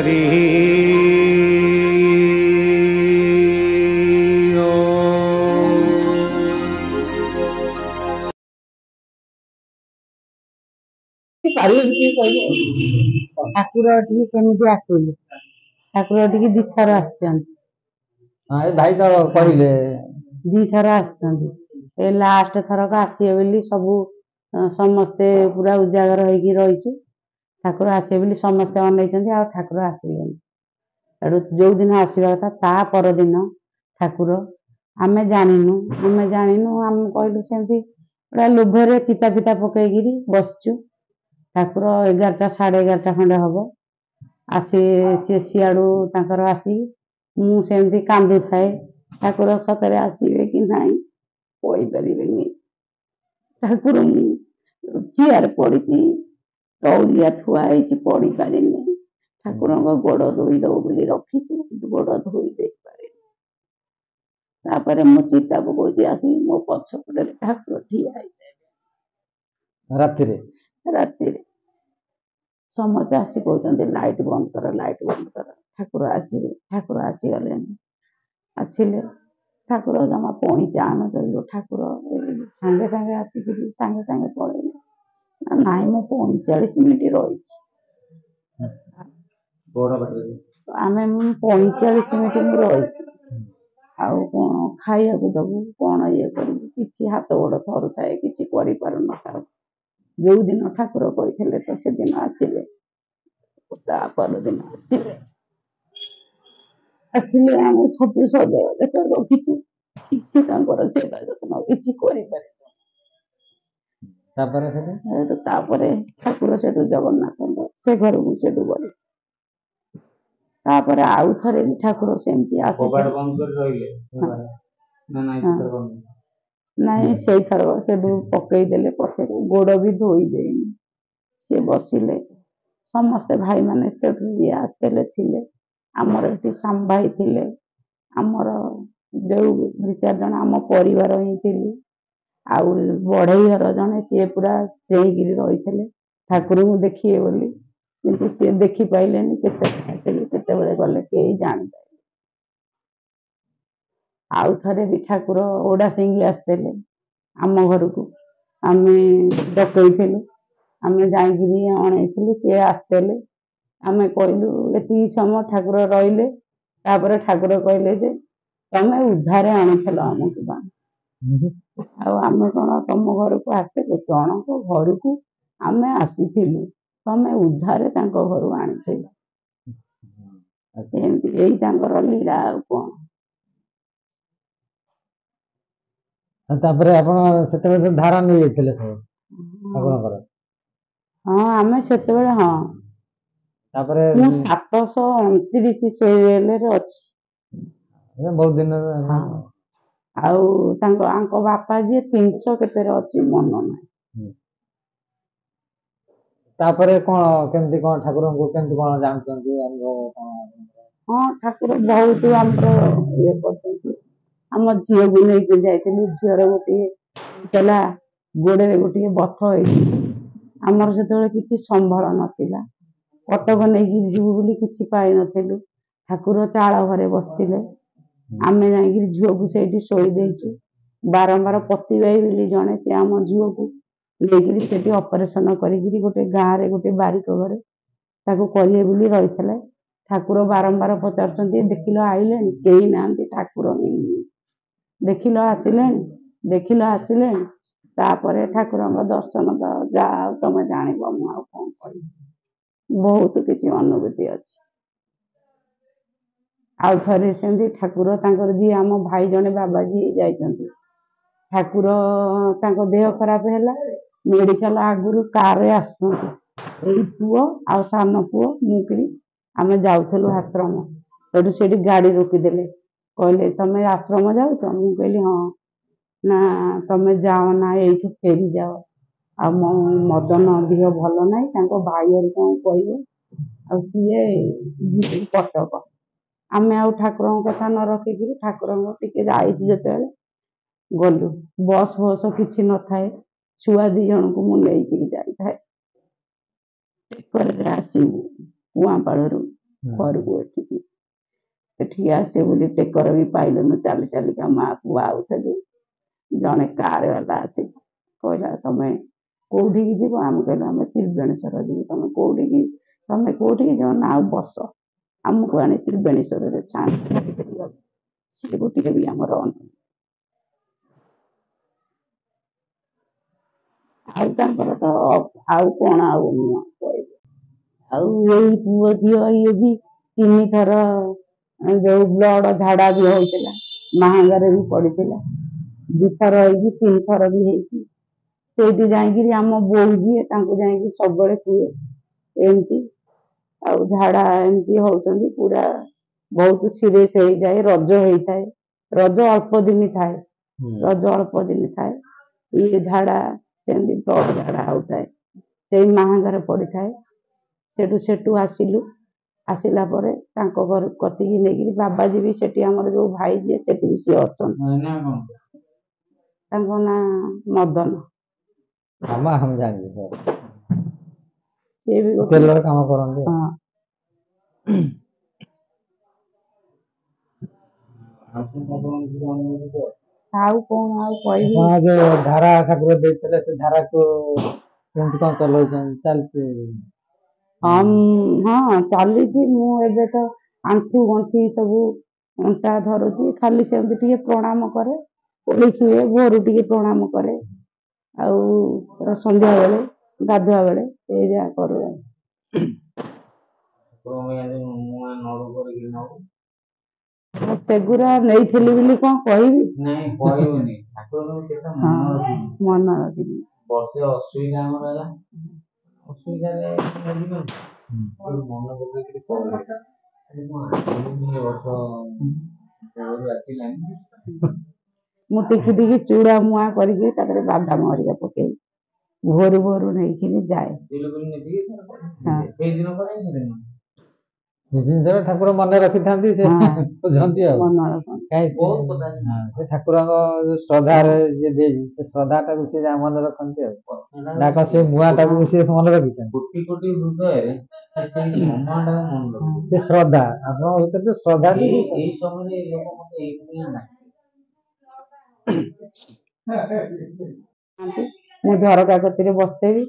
हरि ठाकुर केମିତି ଆସିଲେ ଠାକୁର ଏଠିକି ଦିଥର ଆସିଛନ୍ତି। भाई तो कहले ଦିଥର ଆସିଛନ୍ତି। ଏ ଲାଷ୍ଟ ଥରକ ଆସିବେ ବୋଲି ସବୁ ସମସ୍ତେ ପୁରା ଉଜାଗର ହେଇକି ରହିଛୁ। ଠାକୁର ଆସିବେ ବୋଲି ସମସ୍ତେ ଅନେଇଛନ୍ତି, ଆଉ ଠାକୁର ଆସିଲେନି। ସେଠୁ ଯୋଉଦିନ ଆସିବା କଥା ତା ପରଦିନ ଠାକୁର ଆମେ ଜାଣିନୁ ଆମେ କହିଲୁ ସେମିତି ପୁରା ଲୋଭରେ ଚିତା ଫିତା ପକେଇକିରି ବସିଛୁ। ଠାକୁର 11ଟା ସାଢ଼େ 11ଟା ଖଣ୍ଡେ ହବ ଆସି ସିଆଡ଼ୁ ତାଙ୍କର ଆସି ମୁଁ ସେମିତି କାନ୍ଦୁଥାଏ। ଠାକୁର ସତରେ ଆସିବେ କି ନାହିଁ କହିପାରିବେନି। ଠାକୁର ମୁଁ ଚେୟାର ପଡ଼ିଛି, ତଉଲିଆ ଥୁଆ ହେଇଛି, ପଡ଼ିପାରିନି। ଠାକୁରଙ୍କ ଗୋଡ଼ ଧୋଇଦବ ବୋଲି ରଖିଛୁ, ଗୋଡ଼ ଧୋଇ ଦେଇପାରିନି। ତାପରେ ମୁଁ ଚିତା ପକଉଛି, ଆସି ମୋ ପଛପଟରେ ଠାକୁର ଠିଆ ହେଇସାରିଲେଣି। ରାତିରେ ସମସ୍ତେ ଆସି କହୁଛନ୍ତି ଲାଇଟ୍ ବନ୍ଦ କର, ଲାଇଟ୍ ବନ୍ଦ କର, ଠାକୁର ଆସିବେ। ଠାକୁର ଆସିଗଲେଣି। ଆସିଲେ ଠାକୁର ଜମା ପଇଁଚା ଆଣଦେଲୁ। ଠାକୁର ସାଙ୍ଗେ ସାଙ୍ଗେ ଆସିକିରି ସାଙ୍ଗେ ସାଙ୍ଗେ ପଳେଇଲେ। ନାଇଁ ମୁଁ 45 ମିନିଟ୍ ରହିଛି। ଆମେ 45 ମିନିଟ୍ ମୁଁ ରହିଛି। ଆଉ କ'ଣ ଖାଇବାକୁ ଦେବୁ, କ'ଣ ଇଏ କରିବୁ, କିଛି ହାତ ଗୋଡ଼ ଥରୁଥାଏ, କିଛି କରିପାରୁନଥାଉ। ଯୋଉଦିନ ଠାକୁର କହିଥିଲେ ତ ସେଦିନ ଆସିଲେ। ତା ପରଦିନ ଆସିଲେ ଆମେ ସବୁ ସଜବାଜ ରଖିଛୁ, କିଛି ତାଙ୍କର ସେବା ଯତ୍ନ କିଛି କରିପାରିବୁ। ତାପରେ ଠାକୁର ସେଠୁ ଜଗନ୍ନାଥଙ୍କ ସେ ଘରକୁ ସେଠୁ ଗଲେ। ତାପରେ ଆଉ ଥରେ ବି ଠାକୁର ସେମିତି ଆସିଲେ। ନାଇଁ ସେଇଥର ସେଠୁ ପକେଇଦେଲେ ପଛରେ, ଗୋଡ଼ ବି ଧୋଇ ଦେଇନି। ସିଏ ବସିଲେ, ସମସ୍ତେ ଭାଇମାନେ ସେଠୁ ଇଏ ଆସିଥିଲେ ଥିଲେ। ଆମର ଏଠି ସାମ ଭାଇ ଥିଲେ, ଆମର ଯୋଉ 2-4 ଜଣ ଆମ ପରିବାର ହିଁ ଥିଲୁ। ଆଉ ବଢ଼େଇ ଘର ଜଣେ ସିଏ ପୁରା ଚେଇଁକିରି ରହିଥିଲେ ଠାକୁରଙ୍କୁ ଦେଖିବେ ବୋଲି, କିନ୍ତୁ ସିଏ ଦେଖିପାଇଲେନି। କେତେବେଳେ ଗଲେ କେହି ଜାଣିପାରିଲେନି। ଆଉ ଥରେ ବି ଠାକୁର ଓଡ଼ାସିଙ୍ଗି ଆସିଥିଲେ ଆମ ଘରକୁ, ଆମେ ଡକେଇଥିଲୁ, ଆମେ ଯାଇକିରି ଅଣେଇଥିଲୁ। ସିଏ ଆସିଥିଲେ, ଆମେ କହିଲୁ ଏତିକି ସମୟ ଠାକୁର ରହିଲେ। ତାପରେ ଠାକୁର କହିଲେ ଯେ ତମେ ଉଦ୍ଧାରେ ଆଣିଥିଲ ଆମକୁ ବା, ଆଉ ଆମେ କ'ଣ ତମ ଘରକୁ ଆସିଥିଲୁ? ଜଣଙ୍କ ଘରକୁ ଆମେ ଆସିଥିଲୁ, ତମେ ଉଦ୍ଧାରେ ତାଙ୍କ ଘରୁ ଆଣିଥିଲ। ଏମିତି ଏଇ ତାଙ୍କର ଲୀଳା, ଆଉ କ'ଣ। ତାପରେ ଆପଣ ସେତେବେଳେ ଧାରା ନେଇଯାଇଥିଲେ ସବୁ ଠାକୁରଙ୍କର? ହଁ ଆମେ ସେତେବେଳେ, ହଁ ତାପରେ ମୁଁ 729 ସିରିଏଲରେ ଅଛି। ବହୁତ ଦିନ। ଆଉ ଆଙ୍କ ବାପା ଯିଏ 300 କେତେରେ ଅଛି, ମନ ନାହିଁ। ତାପରେ କ'ଣ କେମିତି କ'ଣ ଠାକୁରଙ୍କୁ କେମିତି କ'ଣ ଜାଣୁଛନ୍ତି? ହଁ ଠାକୁର ବହୁତ ଆମର ଇଏ କରିଛନ୍ତି। ଆମ ଝିଅକୁ ନେଇକି ଯାଇଥିଲୁ, ଝିଅର ଗୋଟିଏ ହେଲା ଗୋଡ଼ରେ ଗୋଟିଏ ବଥ ହେଇଛି। ଆମର ସେତେବେଳେ କିଛି ସମ୍ବଳ ନଥିଲା, କଟକ ନେଇକି ଯିବୁ ବୋଲି କିଛି ପାଇନଥିଲୁ। ଠାକୁର ଚାଳ ଘରେ ବସିଥିଲେ, ଆମେ ଯାଇକିରି ଝିଅକୁ ସେଇଠି ଶୋଇ ଦେଇଛୁ। ବାରମ୍ବାର ପତିବାଇ ବୋଲି ଜଣେ, ସେ ଆମ ଝିଅକୁ ନେଇକିରି ସେଠି ଅପରେସନ କରିକିରି ଗୋଟେ ଗାଁରେ ଗୋଟେ ବାରିକ ଘରେ ତାକୁ କରିବେ ବୋଲି ରହିଥିଲେ। ଠାକୁର ବାରମ୍ବାର ପଚାରୁଛନ୍ତି ଦେଖିଲ ଆଇଲେଣି? କେହି ନାହାନ୍ତି, ଠାକୁର ହିଁ। ଦେଖିଲ ଆସିଲେଣି, ଦେଖିଲ ଆସିଲେଣି। ତାପରେ ଠାକୁରଙ୍କ ଦର୍ଶନ ତ ଯାହା ଆଉ ତମେ ଜାଣିବ, ମୁଁ ଆଉ କ'ଣ କହିବି। ବହୁତ କିଛି ଅନୁଭୂତି ଅଛି। ଆଉ ଥରେ ସେମିତି ଠାକୁର ତାଙ୍କର ଯିଏ ଆମ ଭାଇ ଜଣେ ବାବାଜୀ ଯାଇଛନ୍ତି, ଠାକୁର ତାଙ୍କ ଦେହ ଖରାପ ହେଲା, ମେଡ଼ିକାଲ ଆଗରୁ କାରରେ ଆସୁଛନ୍ତି। ଏଇ ପୁଅ ଆଉ ସାନ ପୁଅ ମୁଁ କିରି ଆମେ ଯାଉଥିଲୁ ଆଶ୍ରମ। ସେଠି ଗାଡ଼ି ରୋକିଦେଲେ, କହିଲେ ତମେ ଆଶ୍ରମ ଯାଉଛ? ମୁଁ କହିଲି ହଁ। ନା ତମେ ଯାଅ ନା, ଏଇଠୁ ଫେରିଯାଅ। ଆଉ ମୋ ମଦନ ଦିହ ଭଲ ନାହିଁ, ତାଙ୍କ ଭାଇ କ'ଣ କହିବେ, ଆଉ ସିଏ ଯିବେ କଟକ। ଆମେ ଆଉ ଠାକୁରଙ୍କ କଥା ନ ରଖିକିରି ଠାକୁରଙ୍କ ଟିକେ ଯାଇଛୁ ଯେତେବେଳେ ଗଲୁ। ବସ୍ ଫସ୍ କିଛି ନଥାଏ, ଛୁଆ 2 ଜଣଙ୍କୁ ମୁଁ ନେଇକିରି ଯାଇଥାଏ। ଆସିବୁ କୁଆଁପାଳରୁ ଘରକୁ ଏଠିକି ଆସିବେ ବୋଲି ଟେକର ବି ପାଇଲୁନୁ, ଚାଲି ଚାଲିକା ମାଆକୁ ଆଉଥିଲି। ଜଣେ କାର ବାଲା ଅଛି, କହିଲା ତମେ କୋଉଠିକି ଯିବ? ଆମେ କହିଲୁ ଆମେ ତ୍ରିବେଣୀଶ୍ୱର ଯିବୁ। ତମେ କୋଉଠିକି ଯିବ ନା? ଆଉ ବସ, ଆମକୁ ଆଣି ତ୍ରିବେଣୀଶ୍ୱରରେ ଛାଡ଼ି ସେ ଗୋଟିଏ ବି ଆମର ଆଉ ତାଙ୍କର ତ ଆଉ କଣ ଆଉ ମୁଁ କହିବି। ଆଉ ଏଇ ପୁଅ ଝିଅ ଇଏ ବି 3 ଥର ଯୋଉ ବ୍ଲଡ ଝାଡା ବି ହଉଥିଲା, ମାହାଙ୍ଗାରେ ବି ପଡିଥିଲା। 2 ଥର ହେଇକି 3 ଥର ବି ହେଇଛି। ସେଇଠି ଯାଇକିରି ଆମ ବୋଉ ଯିଏ ତାଙ୍କୁ ଯାଇକି ସବୁବେଳେ କୁହେ ଏମିତି ଆଉ ଝାଡା ଏମିତି ହଉଛନ୍ତି, ପୁରା ବହୁତ ସିରିୟସ ହେଇଯାଏ। ରଜ ହେଇଥାଏ, ରଜ ଅଳ୍ପ ଦିନ ଥାଏ, ଇଏ ଝାଡା ସେମିତି ବ୍ଲଡ ଝାଡା ହଉଥାଏ, ସେଇ ମାହାଙ୍ଗାରେ ପଡିଥାଏ। ସେଠୁ ଆସିଲା ପରେ ତାଙ୍କ ଘର କତିକି ନେଇକିରି ବାବାଜୀ ବି ସେଠି ଆମର ଯୋଉ ଭାଇ ଯିଏ ସେଠି ବି ସିଏ ଅଛନ୍ତି। ତାଙ୍କ ନାଁ ମଦନ। ସିଏ ବି ଗୋଟେ ଟେଲର କାମ କରନ୍ତି। ହଁ। ଆଉ କଣ ଆଉ କହିବି। ଆପଣ ଯୋଉ ଧାରା ଠାକୁର ଦେଇଥିଲେ ସେ ଧାରାକୁ କେମିତି କଣ ଚଲଉଛନ୍ତି? ଚାଲିଛି? ହଁ ଚାଲିଛି। ମୁଁ ଏବେ ତ ଆଣ୍ଠୁ ଗଣ୍ଠି ସବୁ ଅଣ୍ଟା ଧରୁଛି, ଖାଲି ସେମିତି ଟିକେ ପ୍ରଣାମ କରେ, ହୁଏ ଭୋରୁ ଟିକେ ପ୍ରଣାମ କରେ, ଆଉ ସନ୍ଧ୍ୟା ବେଳେ ଗାଧୁଆ ବେଳେ ଏଇ ଯାହା କରୁ। ସେଗୁରା ନେଇଥିଲି ବୋଲି କଣ କହିବି? ନାଇଁ କହିବନି, ଠାକୁରଙ୍କୁ କେତେ ମନ ରଖିଛି। ମନ ରଖିଛି। ବର୍ଷେ ଅସୁବିଧା ଆମର ହେଲା, ଅସୁବିଧାରେ ମନ ପକେଇକି ମୁଁ ଟିକେ ଚୁଡ଼ା ମୁଆଁ କରିକି ତାପରେ ବାଦାମ ହରିକା ପକେଇ ଭୋରୁ ନେଇକିରି ଯାଏ। ଠାକୁର ମନେ ରଖିଥାନ୍ତି, ସେ ବୁଝନ୍ତି ଆଉ। ମନ ରଖନ୍ତି। ସେ ଠାକୁରଙ୍କ ଶ୍ରଦ୍ଧାରେ ଯିଏ ଦେଇଛି ସେ ଶ୍ରଦ୍ଧାଟାକୁ ସେ ମନେ ରଖନ୍ତି ଆଉ। ନା ସେ ମୁଆଁଟାକୁ ସେ ମନେ ରଖିଛନ୍ତି। କୋଟି କୋଟି ହୃଦୟରେ ସେ ଶ୍ରଦ୍ଧା ଆପଣଙ୍କ ଭିତରେ ଶ୍ରଦ୍ଧା ଏଇ ସମୟରେ ଲୋକ ମତେ ମୁଁ ଝରକା କତିରେ ବସିଥିବି,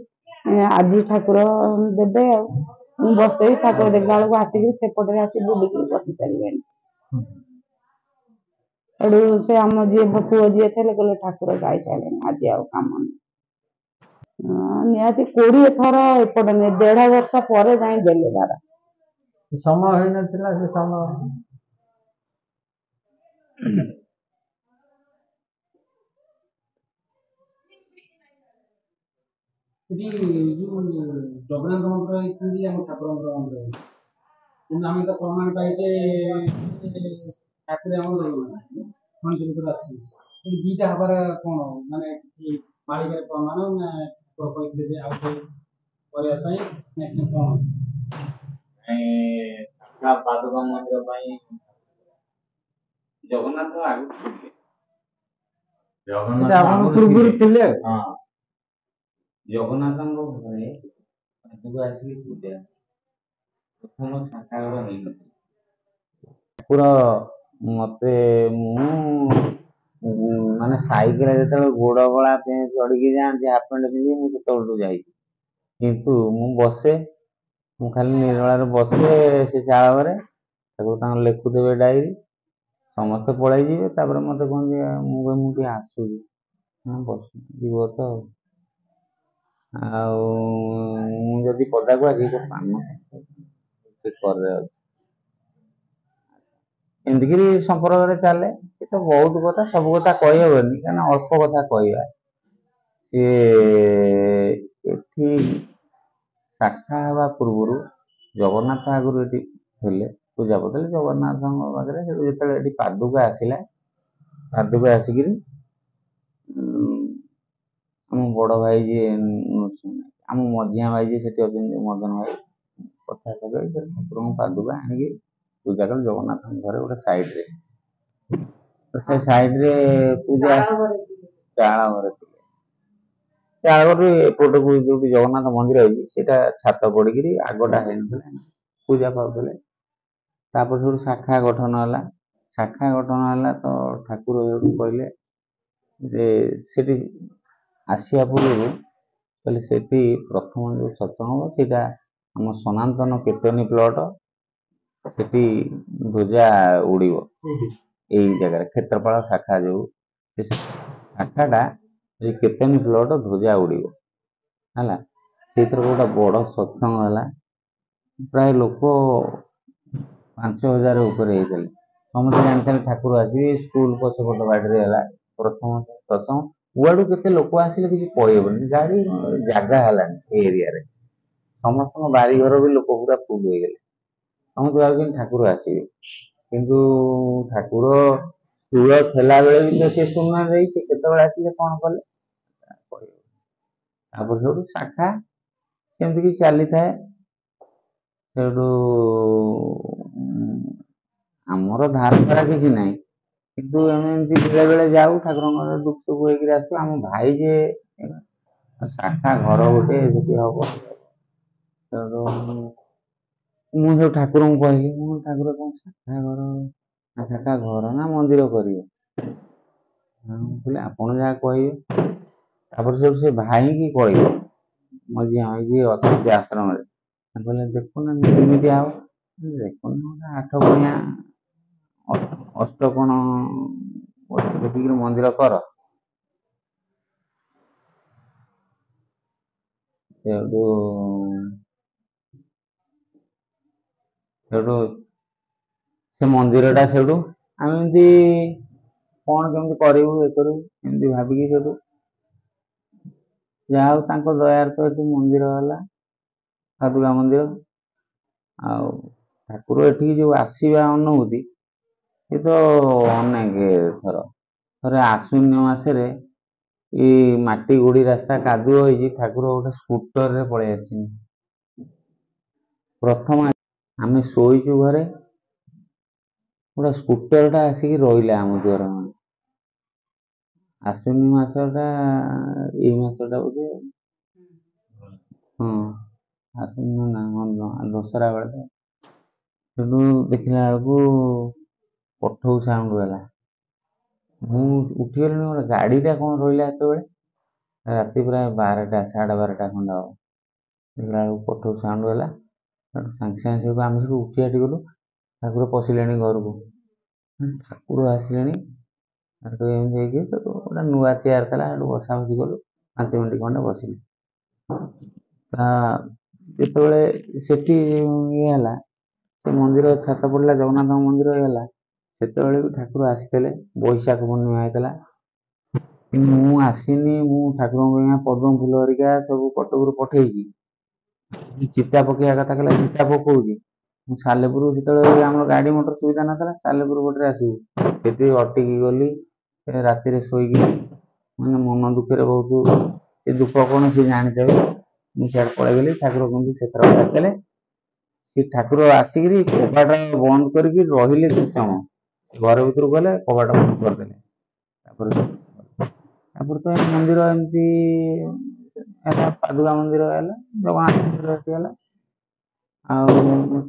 ଆଜି ଠାକୁର ଦେବେ ଆଉ ମୁଁ ବସିଥିବି, ଠାକୁର ଦେଖିଲା ବେଳକୁ ଆସିକି ସେପଟରେ ଆସି ବୁଲିକି ବସି ସାରିବେଣି। ଏଠୁ ସେ ଆମ ପୁଅ ଯିଏ ଥିଲେ କହିଲେ ଠାକୁର ଯାଇସାରିଲେଣି, ଆଜି ଆଉ କାମ ନାହିଁ। ନିହାତି 20 ଥର ଏପଟେ ନେଇ 1.5 ବର୍ଷ ପରେ ଯାଇ ଦେଲେ ଧାରା। ସମୟ ହେଇନଥିଲା ସେ ସମୟ। ସେଠି ଯୋଉ ଜଗନ୍ନାଥ ମନ୍ଦିର ହେଇଛନ୍ତି, ଆମ ଠାକୁରଙ୍କର ମନ୍ଦିର ହେଇଛି, କିନ୍ତୁ ଆମେ ତ ପ୍ରମାଣ ପାଇଛେ ଠାକୁର ଆମର ଆସିଛି। କିନ୍ତୁ ଦିଟା ହବାର କଣ ମାନେ ମାଳିକାରେ ପ୍ରମାଣ ନା ଠାକୁର କହିଥିଲେ ଯେ ଆଉ କରିବା ପାଇଁ ନା କଣ? ପାଦୁକା ମନ୍ଦିର ପାଇଁ ଜଗନ୍ନାଥ ଆଗରୁ ଥିଲେ, ଜଗନ୍ନାଥ ପୂର୍ବରୁ ଥିଲେ। ହଁ, ଜଗନ୍ନାଥଙ୍କ ଘରେ ପାଦୁକା ଆସିକି ପୂଜା ପ୍ରଥମ ସାକାଘର ହେଇନଥିଲା। ଠାକୁର ମତେ ମାନେ ସାଇକେଲ ଯେତେବେଳେ ଗୋଡ ଗଳା ଚଢିକି ଯାଆନ୍ତି ହାଫ ପ୍ୟାଣ୍ଟ ପିନ୍ଧି, ମୁଁ ସେତେବେଳଠୁ ଯାଇଛି। କିନ୍ତୁ ମୁଁ ବସେ, ମୁଁ ଖାଲି ନିର୍ମଳାରେ ବସେ ସେ ଚାଳ ଘରେ, ତାକୁ ତାଙ୍କର ଲେଖୁଥିବେ ଡାଇରୀ, ସମସ୍ତେ ପଳେଇ ଯିବେ, ତାପରେ ମତେ କୁହନ୍ତି ମୁଁ ଟିକେ ଆସୁଛି, ଯିବ ତ ଆଉ ମୁଁ ଯଦି ପଦାକୁ ଆସିବି ପାନ ସେ କରରେ ଅଛି। ଏମିତିକିରି ସମ୍ପର୍କରେ ଚାଲେ। ସେ ତ ବହୁତ କଥା, ସବୁ କଥା କହିହବନି, କାହିଁକିନା ଅଳ୍ପ କଥା କହିବା। ସିଏ ଏଠି ଶାଖା ହେବା ପୂର୍ବରୁ ଜଗନ୍ନାଥ ଆଗରୁ ଏଠି ଥିଲେ, ପୂଜା କରୁଥିଲେ ଜଗନ୍ନାଥଙ୍କ ପାଖରେ। ସେଠୁ ଯେତେବେଳେ ଏଠି ପାଦୁକା ଆସିଲା, ପାଦୁକା ଆସିକିରି ଆମ ବଡ ଭାଇ ଯିଏ ଆମ ମଝିଆ ଭାଇ ଯିଏ ସେଠି ଅଛନ୍ତି, ମଦନ ଭାଇ, କଥାବାର୍ତ୍ତା କରି ଠାକୁରଙ୍କ ପାଦୁକା ଆଣିକି ପୂଜା କଲେ ଜଗନ୍ନାଥଙ୍କ ଘରେ ଗୋଟେ ସାଇଡରେ। ସେ ସାଇଡରେ ପୂଜା ଚାଳ ଘରେ ଥିଲେ। ଚାଳ ଘରୁ ଏପଟକୁ ଯୋଉଠି ଜଗନ୍ନାଥ ମନ୍ଦିର ହେଇଛି ସେଇଟା ଛାତ ପଡିକିରି ଆଗଟା ହେଇନଥିଲା, ପୂଜା ପାଉଥିଲେ। ତାପରେ ସେଠୁ ଶାଖା ଗଠନ ହେଲା। ଶାଖା ଗଠନ ହେଲା ତ ଠାକୁର ସେଠୁ କହିଲେ ଯେ ସେଠି ଆସିବା ପୂର୍ବରୁ କହିଲେ ସେଠି ପ୍ରଥମ ଯୋଉ ସତ୍ସଙ୍ଗ ହବ ସେଇଟା ଆମ ସନାତନ କୀର୍ତ୍ତନୀ ପ୍ଲଟ, ସେଠି ଧ୍ୱଜା ଉଡ଼ିବ ଏଇ ଜାଗାରେ କ୍ଷେତ୍ରପାଳ ଶାଖା ଯୋଉ ସେ ଶାଖାଟା ଏଇ କୀର୍ତ୍ତନୀ ପ୍ଲଟ ଧ୍ୱଜା ଉଡ଼ିବ ହେଲା। ସେଇଥିରେ ଗୋଟେ ବଡ଼ ସତ୍ସଙ୍ଗ ହେଲା, ପ୍ରାୟ ଲୋକ 5000 ଉପରେ ହେଇଥିଲେ। ସମସ୍ତେ ଜାଣିଥିଲେ ଠାକୁର ଆସିବେ। ସ୍କୁଲ ପଛପଟ ବାଡ଼ିରେ ହେଲା ପ୍ରଥମ ସତ୍ସଙ୍ଗ। କୁଆଡ଼ୁ କେତେ ଲୋକ ଆସିଲେ କିଛି କହିହେବନି, ଗାଡ଼ି ଜାଗା ହେଲାନି ଏ ଏରିଆରେ। ସମସ୍ତଙ୍କ ବାରିଘର ବି ଲୋକ ପୁରା ଫୁଲ ହେଇଗଲେ। ସମସ୍ତେ ଭାବୁଛନ୍ତି ଠାକୁର ଆସିବେ, କିନ୍ତୁ ଠାକୁର ସ୍ଥୂଳ ଥିଲା ବେଳେ ବି ତ ସେ ଶୁଣୁନାହାନ୍ତି, ସେ କେତେବେଳେ ଆସିଲେ କ'ଣ କଲେ କହିହେବନି। ତାପରେ ସେଠୁ ଶାଖା ସେମିତି କିଛି ଚାଲିଥାଏ। ସେଠୁ ଆମର ଧାରଣା କିଛି ନାହିଁ, କିନ୍ତୁ ଆମେ ଏମିତି ବେଳେବେଳେ ଯାଉ ଠାକୁରଙ୍କର ଦୁଃଖ ସୁଖ ହେଇକିରି ଆସୁ। ଆମ ଭାଇ ଯେ ଶାଖା ଘର ଗୋଟେ ସେଠି ହବ। ସେଠୁ ମୁଁ ସବୁ ଠାକୁରଙ୍କୁ କହିଲି, ମୁଁ ଠାକୁର କ'ଣ ଶାଖା ଘର ଶାଖା ଘର ନା ମନ୍ଦିର କରିବେ? ମୁଁ କହିଲି ଆପଣ ଯାହା କହିବେ। ତାପରେ ସେଠୁ ସେ ଭାଇକି କହିଲେ, ମଝିଆ ଭାଇ ଯିଏ ଅଛନ୍ତି ଆଶ୍ରମରେ, କହିଲେ ଦେଖୁନାହାନ୍ତି କେମିତି ହବ? ଦେଖୁନ ଗୋଟେ 8 କୋଣିଆ ଅଷ୍ଟକୋଣ ଦେଖିକିରି ମନ୍ଦିର କର। ସେଠୁ ସେ ମନ୍ଦିରଟା ସେଠୁ ଆମେ ଏମିତି କ'ଣ କେମିତି କରିବୁ ଇଏ କରିବୁ ଏମିତି ଭାବିକି ସେଠୁ ଯାହା ହଉ ତାଙ୍କ ଦୟାରେ ତ ଏଠି ମନ୍ଦିର ହେଲା, ପାଦୁକା ମନ୍ଦିର। ଆଉ ଠାକୁର ଏଠିକି ଯୋଉ ଆସିବା ଅନୁଭୂତି, ସେ ତ ଅନେକ ଥରେ ଆଶ୍ୱିନ ମାସରେ ଏଇ ମାଟି ଗୋଡ଼ି ରାସ୍ତା କାଦୁଅ ହେଇଛି, ଠାକୁର ଗୋଟେ ସ୍କୁଟରରେ ପଳେଇ ଆସିଛନ୍ତି। ପ୍ରଥମ ଆମେ ଶୋଇଛୁ ଘରେ, ଗୋଟେ ସ୍କୁଟରଟା ଆସିକି ରହିଲା ଆମ ଦୁଆର ମୁହଁରେ। ଆଶ୍ୱିନ ମାସଟା ଏଇ ମାସଟା ବୋଧେ, ହଁ ଆଶ୍ୱିନ ନା ଦଶହରା ବେଳେ। ସେଠୁ ଦେଖିଲା ବେଳକୁ ପଠଉ ସାଉଣ୍ଡ ହେଲା। ମୁଁ ଉଠିଗଲିଣି, ଗୋଟେ ଗାଡ଼ିଟା କ'ଣ ରହିଲା ସେତେବେଳେ, ରାତି ପ୍ରାୟ 12ଟା 12:30 ଖଣ୍ଡେ ହବ। ଦେଖିଲା ବେଳକୁ ପଠଉ ସାଉଣ୍ଡ ହେଲା। ସେଠୁ ସାଙ୍ଗେ ସାଙ୍ଗେ ସେଠୁ ଆମେ ସେଠୁ ଉଠି ଆଠି ଗଲୁ, ଠାକୁର ପଶିଲେଣି ଘରକୁ। ଠାକୁର ଆସିଲେଣି। ସେଠୁ ଏମିତି ହେଇକି ସେଠୁ ଗୋଟେ ନୂଆ ଚେୟାର ଥିଲା, ସେଠୁ ବସା ବସି କଲୁ। 5 ମିନିଟ୍ ଖଣ୍ଡେ ବସିଲୁ। ଯେତେବେଳେ ସେଠି ଇଏ ହେଲା, ସେ ମନ୍ଦିର ଛାତ ପଡ଼ିଲା, ଜଗନ୍ନାଥ ମନ୍ଦିର ହେଲା, ସେତେବେଳେ ବି ଠାକୁର ଆସିଥିଲେ। ବୈଶାଖ ପୂର୍ଣ୍ଣିମା ହେଇଥିଲା, କିନ୍ତୁ ମୁଁ ଆସିନି। ମୁଁ ଠାକୁରଙ୍କ ପାଇଁ ପଦ୍ମ ଫୁଲ ହେରିକା ସବୁ କଟକରୁ ପଠେଇଛି। ଚିତା ପକେଇବା କଥା କହିଲା, ଚିତା ପକଉଛି। ମୁଁ ସାଲେପୁର, ସେତେବେଳେ ଆମର ଗାଡ଼ି ମଟର ସୁବିଧା ନଥିଲା, ସାଲେପୁର ପଟରେ ଆସିବୁ। ସେଠି ଅଟକି ଗଲି, ରାତିରେ ଶୋଇକି ମାନେ ମନ ଦୁଃଖରେ ବହୁତ। ସେ ଦୁଃଖ କ'ଣ ସେ ଜାଣିଥିବେ। ମୁଁ ସିଆଡ଼େ ପଳେଇଗଲି। ଠାକୁର କିନ୍ତୁ ସେଥର ଡାକିଲେ। ସେ ଠାକୁର ଆସିକିରି କବାଟ ବନ୍ଦ କରିକି ରହିଲେ କିଛି ସମୟ, ଘର ଭିତରକୁ ଗଲେ, କବାଟ ବନ୍ଦ କରିଦେଲେ। ତାପରେ ତ ଏ ମନ୍ଦିର ଏମିତି ହେଲା, ପାଦୁକା ମନ୍ଦିର ହେଲା, ଜଗନ୍ନାଥ ମନ୍ଦିର ଏଠି ହେଲା, ଆଉ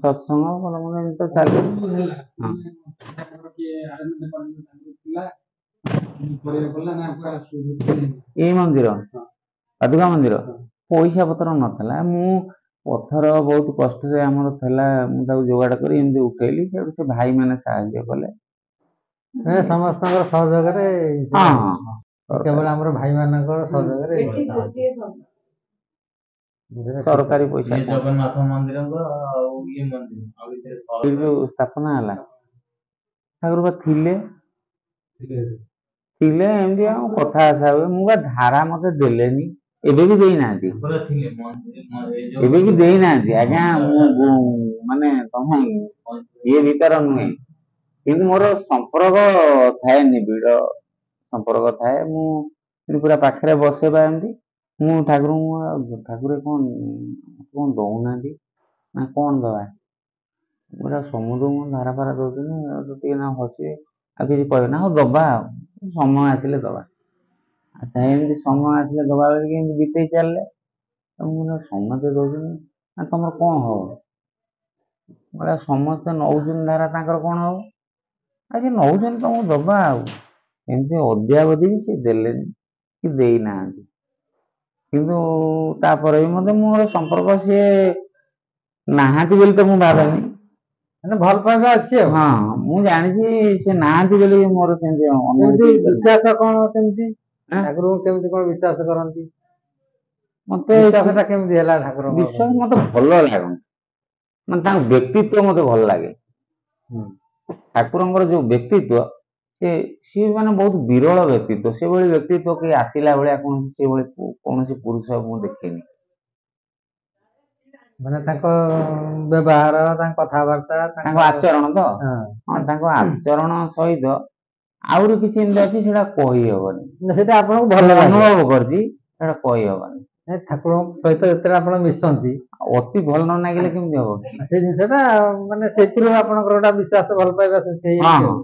ସତ୍ସଙ୍ଗ ଭଲ ମନ୍ଦ ଏମିତି ତ ଚାଲେ। ଏଇ ମନ୍ଦିର ପାଦୁକା ମନ୍ଦିର ପଇସା ପତ୍ର ନଥିଲା। ମୁଁ ପଥର ବହୁତ କଷ୍ଟରେ ଆମର ଥିଲା, ମୁଁ ତାକୁ ଯୋଗାଡ଼ କରି ଏମିତି ଉଠେଇଲି। ସେଠୁ ସେ ଭାଇମାନେ ସାହାଯ୍ୟ କଲେ। ସମସ୍ତଙ୍କର ସହଯୋଗରେ, ହଁ କେବଳ ଆମର ଭାଇମାନଙ୍କର ସହଯୋଗରେ ସରକାରୀ ପଇସା ଜଗନ୍ନାଥ ମନ୍ଦିରଙ୍କ ଆଉ ଇଏ ମନ୍ଦିର ଆଉ ଏଇ ଯୋଉ ସ୍ଥାପନା ହେଲା, ଠାକୁର ବା ଥିଲେ ଏମିତି ଆଉ କଥା ଆସା ହୁଏ। ମୁଁ ବା ଧାରା ମତେ ଦେଲେନି, ଏବେ ବି ଦେଇନାହାନ୍ତି, ଏବେ ବି ଦେଇନାହାନ୍ତି। ଆଜ୍ଞା ମୁଁ ମାନେ ତମେ ଇଏ ଭିତର ନୁହେଁ, କିନ୍ତୁ ମୋର ସମ୍ପର୍କ ଥାଏ, ନିବିଡ଼ ସମ୍ପର୍କ ଥାଏ। ମୁଁ ପୁରା ପାଖରେ ବସେ ବା ଏମିତି। ମୁଁ ଠାକୁରଙ୍କୁ ଠାକୁର କ'ଣ ଦଉନାହାନ୍ତି ନା କ'ଣ ଦବା, ପୁରା ସମୁଦ୍ରକୁ ଧାରା ଫାରା ଦଉଛନ୍ତି, ଟିକେ ନା ହସିବେ, ଆଉ କିଛି କହିବେ ନା, ହଉ ଦବା, ଆଉ ସମୟ ଆସିଲେ ଦବା। ଆଚ୍ଛା, ଏମିତି ସମୟ ଆସିଲେ ଦବା ବୋଲିକି ଏମିତି ବିତେଇ ଚାଲିଲେ। ମୁଁ ସମସ୍ତେ ଦଉଛନ୍ତି, ନା ତମର କ'ଣ ହବ? ବଳେ ସମସ୍ତେ ନଉଛନ୍ତି ଧାରା ତାଙ୍କର କଣ ହବ? ଆଉ ସେ ନଉଛନ୍ତି ତମକୁ ଦବା ଆଉ ଏମିତି ଅଦ୍ୟାବଧି ବି ସେ ଦେଲେନି କି ଦେଇନାହାନ୍ତି। କିନ୍ତୁ ତାପରେ ବି ମତେ ମୋର ସମ୍ପର୍କ ସିଏ ନାହାନ୍ତି ବୋଲି ତ ମୁଁ ଭାବେନି। ମାନେ ଭଲ ପାଇବା ଅଛି ଆଉ। ହଁ ମୁଁ ଜାଣିଛି ସେ ନାହାନ୍ତି ବୋଲି ମୋର ସେମିତି କେମିତି ଅନୁଭୂତି ହେଲା। ବିଶ୍ୱାସ କଣ କେମିତି ଆଁ? ଠାକୁରଙ୍କୁ କେମିତି କଣ ବିଶ୍ୱାସ କରନ୍ତି? ମତେ ବିଶ୍ୱାସ ଟା କେମିତି ହେଲା ଠାକୁରଙ୍କ ବିଶ୍ୱାସ ମତେ ଭଲ ଲାଗେନି, ମାନେ ତାଙ୍କ ବ୍ୟକ୍ତିତ୍ୱ ମତେ ଭଲ ଲାଗେ। ଠାକୁରଙ୍କର ଯୋଉ ବ୍ୟକ୍ତିତ୍ୱ ସିଏ ମାନେ ବହୁତ ବିରଳ ବ୍ୟକ୍ତିତ୍ୱ। ସେଭଳି ବ୍ୟକ୍ତିତ୍ୱ କେହି ଆସିଲା ଭଳିଆ ସେଭଳି କୌଣସି ପୁରୁଷ ମୁଁ ଦେଖିନି। ମାନେ ତାଙ୍କ ବ୍ୟବହାର, ତାଙ୍କ କଥାବାର୍ତ୍ତା, ତାଙ୍କ ଆଚରଣ ତ ହଁ। ହଁ ତାଙ୍କ ଆଚରଣ ସହିତ ଆହୁରି କିଛି ଏମିତି ଅଛି ସେଟା କହିହବନି। ସେଇଟା ଆପଣଙ୍କୁ ଭଲ ମୁଁ ଲାଗେ। ଅନୁଭବ କରିଛି ସେଟା କହିହବନି। ଠାକୁରଙ୍କ ସହିତ ଯେତେବେଳେ ଆପଣ ମିଶନ୍ତି ଅତି ଭଲ ନ ଲାଗିଲେ କେମିତି ହବ? ସେ ଜିନିଷଟା ମାନେ ସେଥିରୁ ଆପଣଙ୍କର ଗୋଟେ ବିଶ୍ୱାସ ଭଲ ପାଇବା ସୃଷ୍ଟି ହଁ ହେଇଯାଇଛି ହଁ ଆଉ।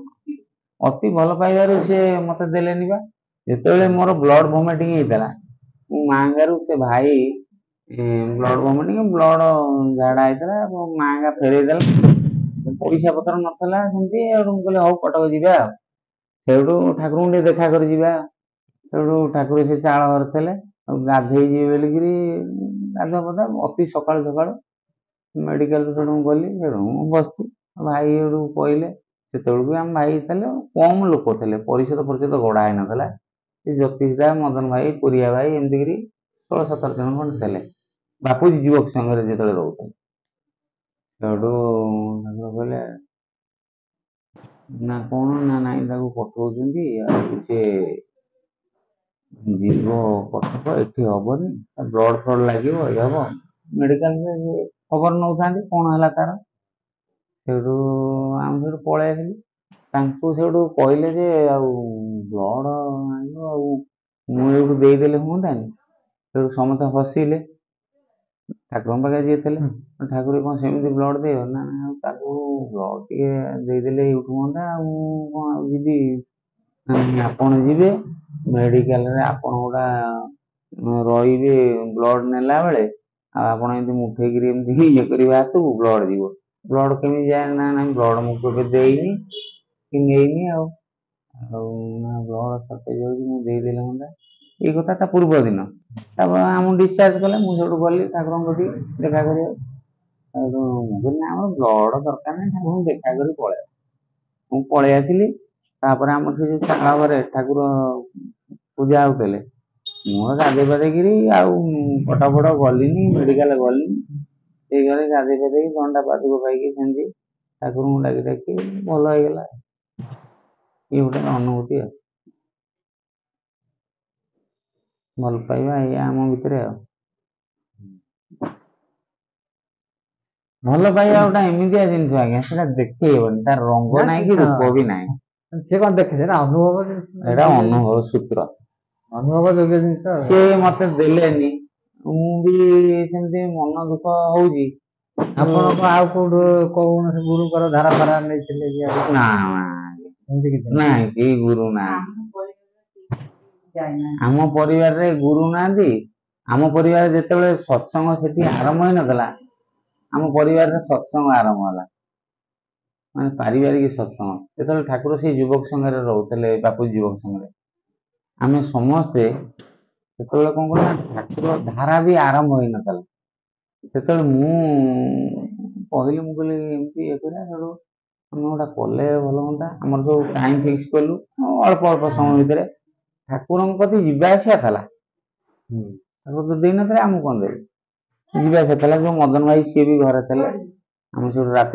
ଅତି ଭଲ ପାଇବାରୁ ସେ ମତେ ଦେଲେନି ବା। ଯେତେବେଳେ ମୋର ବ୍ଲଡ ଭମିଟିଂ ହେଇଥିଲା, ମୋ ମାଆଙ୍ଗାରୁ ସେ ଭାଇ ବ୍ଲଡ ଭମିଟିଂ ବ୍ଲଡ ଝାଡା ହେଇଥିଲା, ମାଆଙ୍ଗା ଫେରେଇ ଦେଲା। ପଇସା ପତ୍ର ନଥିଲା ସେମିତି ଆଉ ମୁଁ କହିଲି ହଉ କଟକ ଯିବା ଆଉ। ସେଇଠୁ ଠାକୁରଙ୍କୁ ଟିକେ ଦେଖା କରି ଯିବା। ସେଇଠୁ ଠାକୁର ସେ ଚାଳ ଘରେ ଥିଲେ, ଆଉ ଗାଧେଇ ଯିବେ ବୋଲିକିରି ଗାଧୁଆ ପାଧୁଆ ଅତି ସକାଳୁ ସକାଳୁ ମେଡିକାଲରୁ ସେଠୁ ମୁଁ ଗଲି। ସେଠୁ ମୁଁ ବସିଛି, ଭାଇ ସେଠୁ କହିଲେ, ସେତେବେଳକୁ ଆମ ଭାଇ ଥିଲେ କମ ଲୋକ ଥିଲେ, ପରିଷଦ ଗଢା ହେଇନଥିଲା। ସେ ଜ୍ୟୋତିଷ ଦା, ମଦନ ଭାଇ, ପୁରିଆ ଭାଇ ଏମିତିକିରି 16-17 ଜଣ ଖଣ୍ଡେ ଥିଲେ। ବାପୁଜୀ ଯୁବକ ସଂଘରେ ଯେତେବେଳେ ରହୁଥିଲେ। ସେଠୁ ଠାକୁର କହିଲେ ନା କଣ ନା ନାଇଁ ତାକୁ ପଠଉଛନ୍ତି ଆଉ ସେ ଯିବ କଟକ, ଏଠି ହବନି, ବ୍ଲଡ ଫ୍ଲଡ ଲାଗିବ, ଇଏ ହବ। ମେଡିକାଲରେ ଖବର ନଉଥାନ୍ତି କଣ ହେଲା ତାର। ସେଠୁ ଆମେ ସେଠୁ ପଳେଇ ଆସିଲୁ। ତାଙ୍କୁ ସେଠୁ କହିଲେ ଯେ ଆଉ ବ୍ଲଡ ଆଣିବ, ଆଉ ମୁଁ ଏଇଠୁ ଦେଇଦେଲେ ହୁଅନ୍ତାନି। ସେଠୁ ସମସ୍ତେ ହସିଲେ, ଠାକୁରଙ୍କ ପାଖରେ ଯିଏ ଥିଲେ। ଠାକୁର କଣ ସେମିତି ବ୍ଲଡ ଦେବ ନା, ତାକୁ ବ୍ଲଡ ଟିକେ ଦେଇଦେଲେ ଏଇଠୁ ହୁଅନ୍ତା, ଆଉ ମୁଁ କଣ ଆଉ ଯିବି। ଆପଣ ଯିବେ ମେଡିକାଲରେ, ଆପଣ ଗୋଟା ରହିବେ ବ୍ଲଡ ନେଲା ବେଳେ, ଆଉ ଆପଣ ଏମିତି ମୁଠେଇକିରି ଏମିତି ଇଏ କରିବେ ହାତକୁ, ବ୍ଲଡ ଯିବ। ବ୍ଲଡ କେମିତି ଯାଏ ନା, ନାଇଁ ବ୍ଲଡ ମୁଁ କେବେ ଦେଇନି କି ନେଇନି ଆଉ ବ୍ଲଡ ସର୍ଟେଜ ହଉଛି, ମୁଁ ଦେଇଦେଲେ ହୁଅନ୍ତା। ଏଇ କଥା ତା ପୂର୍ବ ଦିନ। ତାପରେ ଆମକୁ ଡିସଚାର୍ଜ କଲେ, ମୁଁ ସେଠୁ ଗଲି ଠାକୁରଙ୍କ କତିକି ଦେଖା କରିବାକୁ। ସେଠୁ ମୁଁ କହିଲି ନା ଆମର ବ୍ଲଡ ଦରକାର ନାହିଁ, ଠାକୁରଙ୍କୁ ଦେଖା କରି ପଳେଇ ଆସିବି। ମୁଁ ପଳେଇ ଆସିଲି। ତାପରେ ଆମର ସେ ଯୋଉ ଚାଳ ଘରେ ଠାକୁର ପୂଜା ହଉଥିଲେ, ମୁଁ ଗାଧେଇ ପାଧେଇକିରି ଆଉ ପଟାପଟ ଗଲିନି, ମେଡିକାଲ ଗଲିନି। ସେଇ ଘରେ ଗାଧେଇ ପାଧେଇକି ଥଣ୍ଡା ପାଦୁକ ପାଇକି ସେମିତି ଠାକୁରଙ୍କୁ ଡାକି ଡାକି ଭଲ ହେଇଗଲା। ଇଏ ଗୋଟେ ଅନୁଭୂତି ଆଉ। ଭଲ ପାଇବା ଏଇଆ ଆମ ଭିତରେ ଆଉ। ଭଲ ପାଇବା ଗୋଟେ ଏମିତିଆ ଜିନିଷ ଆଜ୍ଞା, ସେଟା ଦେଖେଇ ହବନି, ତାର ରଙ୍ଗ ନାହିଁ କି ରୂପ ବି ନାହିଁ। ସେ କଣ ଦେଖେ, ସେଟା ଅନୁଭବ ଜିନିଷ, ଏଇଟା ଅନୁଭବ ସୂତ୍ର। ଅନୁଭବ ଯୋଗ୍ୟ ଜିନିଷ। ସେ ମତେ ଦେଲେନି, ମୁଁ ବି ସେମିତି ମନ ଦୁଃଖ ହଉଛି। ଆପଣଙ୍କ ଆଉ କୋଉଠୁ କୌଣସି ଗୁରୁଙ୍କର ଧାରା ଫାରା ନେଇଥିଲେ କି? ନା ଏମିତି କିଛି ନାଇଁ, କେହି ଗୁରୁ ନାହାନ୍ତି ଆମ ପରିବାରରେ। ଗୁରୁ ନାହାନ୍ତି ଆମ ପରିବାରରେ। ଯେତେବେଳେ ସତ୍ସଙ୍ଗ ସେଠି ଆରମ୍ଭ ହେଇନଥିଲା, ଆମ ପରିବାରରେ ସତ୍ସଙ୍ଗ ଆରମ୍ଭ ହେଲା, ମାନେ ପାରିବାରିକ ସତ୍ସଙ୍ଗ। ଯେତେବେଳେ ଠାକୁର ସେଇ ଯୁବକ ସଂଘରେ ରହୁଥିଲେ, ବାପୁଜୀ ଯୁବକ ସଂଘରେ, ଆମେ ସମସ୍ତେ ସେତେବେଳେ କଣ କଲେ, ଠାକୁର ଧାରା ବି ଆରମ୍ଭ ହେଇନଥିଲା। ସେତେବେଳେ ମୁଁ କହିଲି, ମୁଁ କହିଲି ଏମିତି ଇଏ କରିବା, ସେଠୁ ଆମେ ଗୋଟା କଲେ ଭଲ ହୁଅନ୍ତା। ଆମର ସବୁ ଟାଇମ ଫିକ୍ସ କଲୁ, ଅଳ୍ପ ଅଳ୍ପ ସମୟ ଭିତରେ ଠାକୁରଙ୍କ ପ୍ରତି ଯିବା ଆସିବା ଥିଲା। ଠାକୁର ତ ଦେଇନଥିଲେ, ଆମକୁ କଣ ଦେବେ? ଯିବା ଆସିବା ଥିଲା। ଯୋଉ ମଦନ ଭାଇ ସିଏ ବି ଘରେ ଥିଲେ, ଆମେ ସେଠୁ ରାତି